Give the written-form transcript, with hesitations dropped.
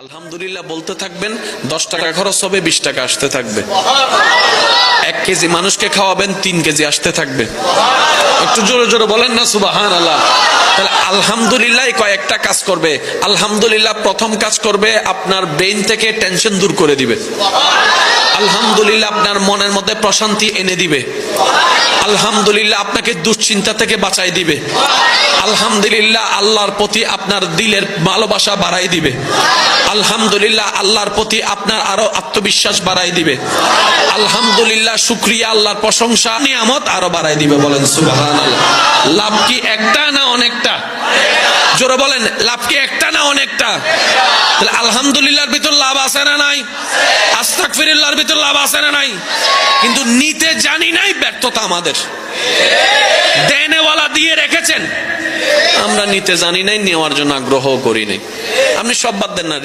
আলহামদুলিল্লাহ বলতে থাকবেন, 10 টাকা খরচ হবে, 20 টাকা আসতে থাকবে। 1 কেজি মানুষকে খাওয়াবেন, 3 কেজি আসতে থাকবে। একটু জোরে জোরে বলেন না সুবহানাল্লাহ। তাহলে আলহামদুলিল্লাহ কয়েকটা কাজ করবে। আলহামদুলিল্লাহ প্রথম কাজ করবে, আপনার ব্রেইন থেকে টেনশন দূর করে দিবে। আলহামদুলিল্লাহ আপনার মনের মধ্যে প্রশান্তি এনে দিবে। আলহামদুলিল্লাহ আপনাকে দুশ্চিন্তা থেকে বাঁচাই দিবে। আলহামদুলিল্লাহ আল্লাহর প্রতি আপনার দিলের ভালোবাসা বাড়াই দিবে। আলহামদুলিল্লাহ আল্লাহর প্রতি আপনার আরো আত্মবিশ্বাস বাড়াই দিবে। আলহামদুলিল্লাহ শুকরিয়া, আল্লাহর প্রশংসা, নিয়ামত আরো বাড়াই দিবে। বলেন সুবহানাল্লাহ। লাভ কি একটা না অনেকটা? জোরে বলেন, লাভ কি একটা না অনেকটা? তাহলে আলহামদুলিল্লাহর ভিতর লাভ আছে না নাই? আস্তাগফিরুল্লাহর ভিতর লাভ আছে না নাই? কিন্তু নিতে জানি নাই, ব্যর্থতা আমাদের। দেনেওয়ালা দিয়ে রেখেছেন, আমরা নিতে জানি নাই, নেওয়ার জন্য আগ্রহ করি নাই। আপনি সব বাদ দেন না।